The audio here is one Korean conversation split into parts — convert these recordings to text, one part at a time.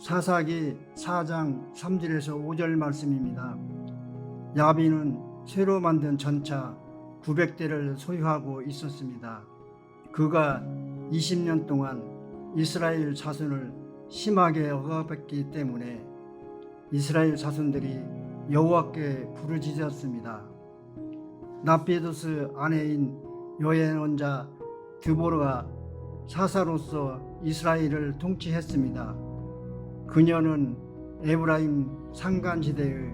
사사기 4장 3절에서 5절 말씀입니다. 야빈은 새로 만든 전차 900대를 소유하고 있었습니다. 그가 20년 동안 이스라엘 자손을 심하게 억압했기 때문에 이스라엘 자손들이 여호와께 부르짖었습니다. 라피도스 아내인 여행원자 드보라가 사사로서 이스라엘을 통치했습니다. 그녀는 에브라임 산간지대의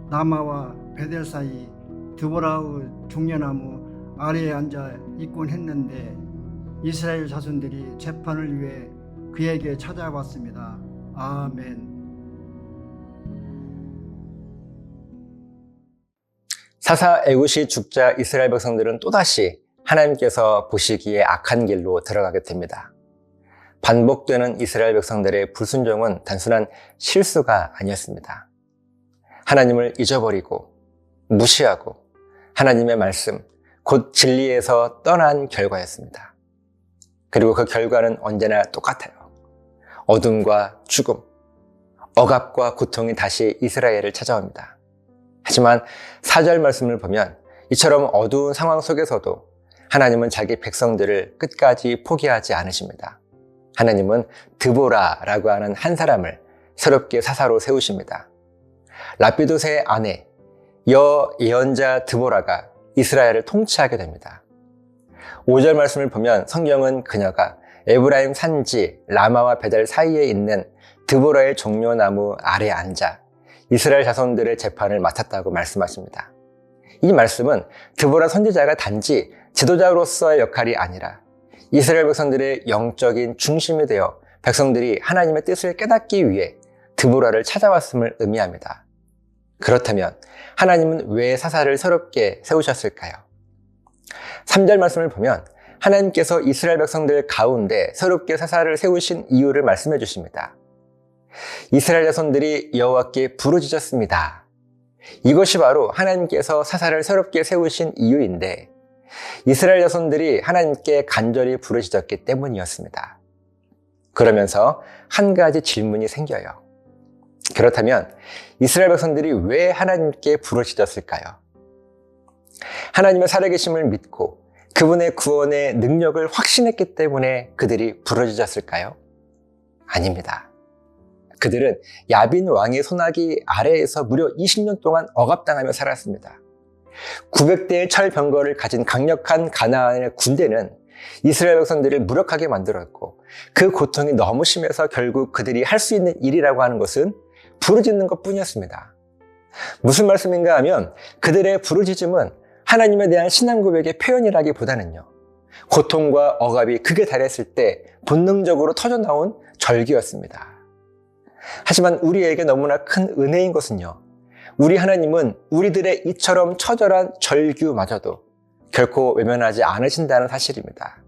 라마와 베델 사이 드보라의 종려나무 아래에 앉아 있곤 했는데 이스라엘 자손들이 재판을 위해 그에게 찾아왔습니다. 아멘. 사사 에굿이 죽자 이스라엘 백성들은 또다시 하나님께서 보시기에 악한 길로 들어가게 됩니다. 반복되는 이스라엘 백성들의 불순종은 단순한 실수가 아니었습니다. 하나님을 잊어버리고 무시하고 하나님의 말씀, 곧 진리에서 떠난 결과였습니다. 그리고 그 결과는 언제나 똑같아요. 어둠과 죽음, 억압과 고통이 다시 이스라엘을 찾아옵니다. 하지만 4절 말씀을 보면 이처럼 어두운 상황 속에서도 하나님은 자기 백성들을 끝까지 포기하지 않으십니다. 하나님은 드보라라고 하는 한 사람을 새롭게 사사로 세우십니다. 라피도스의 아내 예언자 드보라가 이스라엘을 통치하게 됩니다. 5절 말씀을 보면 성경은 그녀가 에브라임 산지 라마와 베델 사이에 있는 드보라의 종려나무 아래에 앉아 이스라엘 자손들의 재판을 맡았다고 말씀하십니다. 이 말씀은 드보라 선지자가 단지 지도자로서의 역할이 아니라 이스라엘 백성들의 영적인 중심이 되어 백성들이 하나님의 뜻을 깨닫기 위해 드보라를 찾아왔음을 의미합니다. 그렇다면 하나님은 왜 사사를 새롭게 세우셨을까요? 3절 말씀을 보면 하나님께서 이스라엘 백성들 가운데 새롭게 사사를 세우신 이유를 말씀해 주십니다. 이스라엘 자손들이 여호와께 부르짖었습니다. 이것이 바로 하나님께서 사사를 새롭게 세우신 이유인데 이스라엘 자손들이 하나님께 간절히 부르짖었기 때문이었습니다. 그러면서 한 가지 질문이 생겨요. 그렇다면 이스라엘 백성들이 왜 하나님께 부르짖었을까요? 하나님의 살아계심을 믿고 그분의 구원의 능력을 확신했기 때문에 그들이 부르짖었을까요? 아닙니다. 그들은 야빈 왕의 손아귀 아래에서 무려 20년 동안 억압당하며 살았습니다. 900대의 철병거를 가진 강력한 가나안의 군대는 이스라엘 백성들을 무력하게 만들었고 그 고통이 너무 심해서 결국 그들이 할 수 있는 일이라고 하는 것은 부르짖는 것뿐이었습니다. 무슨 말씀인가 하면 그들의 부르짖음은 하나님에 대한 신앙 고백의 표현이라기보다는요, 고통과 억압이 극에 달했을 때 본능적으로 터져나온 절규였습니다. 하지만 우리에게 너무나 큰 은혜인 것은요, 우리 하나님은 우리들의 이처럼 처절한 절규마저도 결코 외면하지 않으신다는 사실입니다.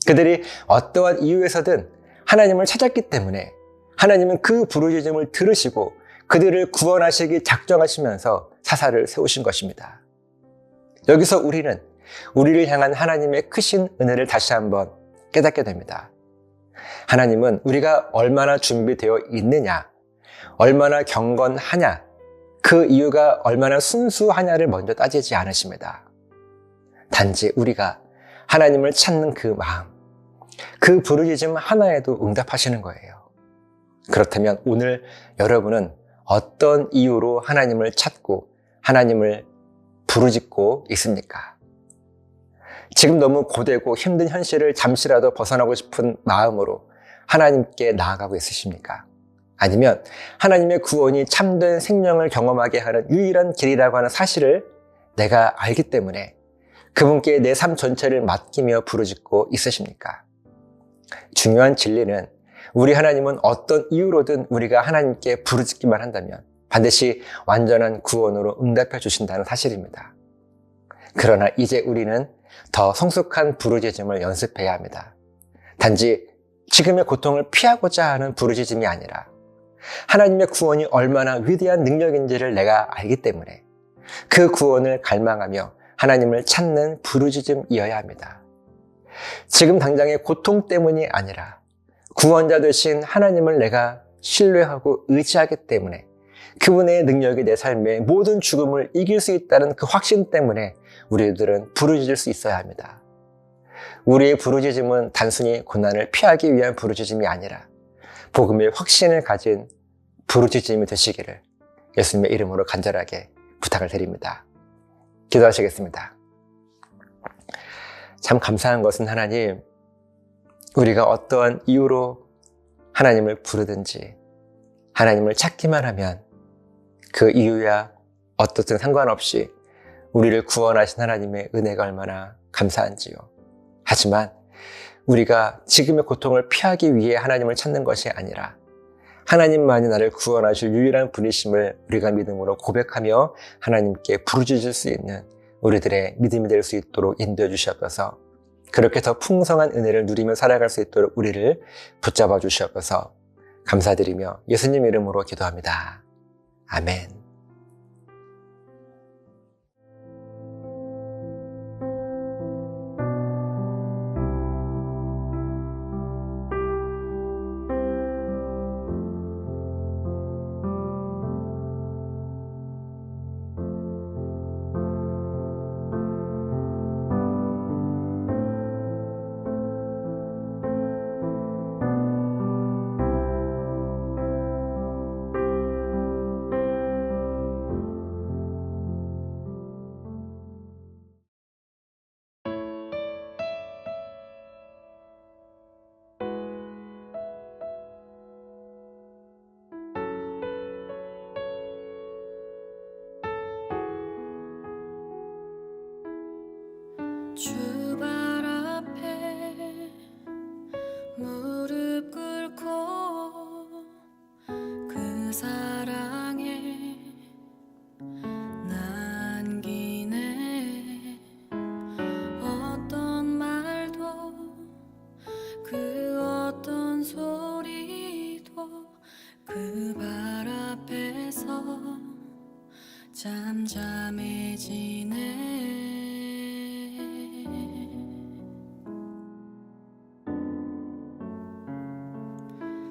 그들이 어떠한 이유에서든 하나님을 찾았기 때문에 하나님은 그 부르짖음을 들으시고 그들을 구원하시기 작정하시면서 사사를 세우신 것입니다. 여기서 우리는 우리를 향한 하나님의 크신 은혜를 다시 한번 깨닫게 됩니다. 하나님은 우리가 얼마나 준비되어 있느냐, 얼마나 경건하냐, 그 이유가 얼마나 순수하냐를 먼저 따지지 않으십니다. 단지 우리가 하나님을 찾는 그 마음, 그 부르짖음 하나에도 응답하시는 거예요. 그렇다면 오늘 여러분은 어떤 이유로 하나님을 찾고 하나님을 부르짖고 있습니까? 지금 너무 고되고 힘든 현실을 잠시라도 벗어나고 싶은 마음으로 하나님께 나아가고 있으십니까? 아니면 하나님의 구원이 참된 생명을 경험하게 하는 유일한 길이라고 하는 사실을 내가 알기 때문에 그분께 내 삶 전체를 맡기며 부르짖고 있으십니까? 중요한 진리는 우리 하나님은 어떤 이유로든 우리가 하나님께 부르짖기만 한다면 반드시 완전한 구원으로 응답해 주신다는 사실입니다. 그러나 이제 우리는 더 성숙한 부르짖음을 연습해야 합니다. 단지 지금의 고통을 피하고자 하는 부르짖음이 아니라 하나님의 구원이 얼마나 위대한 능력인지를 내가 알기 때문에 그 구원을 갈망하며 하나님을 찾는 부르짖음이어야 합니다. 지금 당장의 고통 때문이 아니라 구원자 되신 하나님을 내가 신뢰하고 의지하기 때문에, 그분의 능력이 내 삶의 모든 죽음을 이길 수 있다는 그 확신 때문에 우리들은 부르짖을 수 있어야 합니다. 우리의 부르짖음은 단순히 고난을 피하기 위한 부르짖음이 아니라 복음의 확신을 가진 부르짖음이 되시기를 예수님의 이름으로 간절하게 부탁을 드립니다. 기도하시겠습니다. 참 감사한 것은 하나님, 우리가 어떠한 이유로 하나님을 부르든지 하나님을 찾기만 하면 그 이유야 어떻든 상관없이 우리를 구원하신 하나님의 은혜가 얼마나 감사한지요. 하지만 우리가 지금의 고통을 피하기 위해 하나님을 찾는 것이 아니라 하나님만이 나를 구원하실 유일한 분이심을 우리가 믿음으로 고백하며 하나님께 부르짖을 수 있는 우리들의 믿음이 될 수 있도록 인도해 주시옵소서. 그렇게 더 풍성한 은혜를 누리며 살아갈 수 있도록 우리를 붙잡아 주시옵소서. 감사드리며 예수님 이름으로 기도합니다. 아멘. 주 발 앞에 무릎 꿇고 그 사랑에 남기네. 어떤 말도 그 어떤 소리도 그 발 앞에서 잠잠해지네.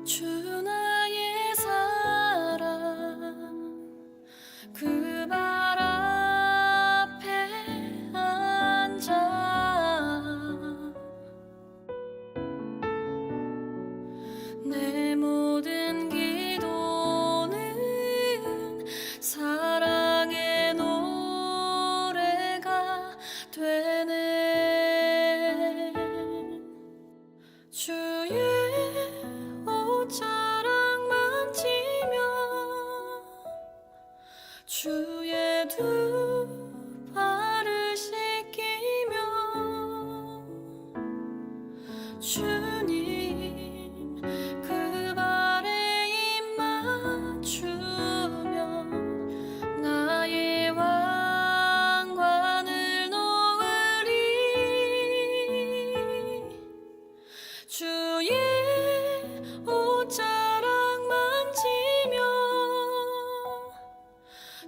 주 나의 사랑 그 발 앞에 앉아 내 모든 기도는 사랑의 노래가 되네. 주의 옷자락 만지며 주의 두 발을 씻기며 주님 그 발에 입 맞추며 나의 왕관을 놓으리. 주의 옷자락 만지며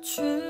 주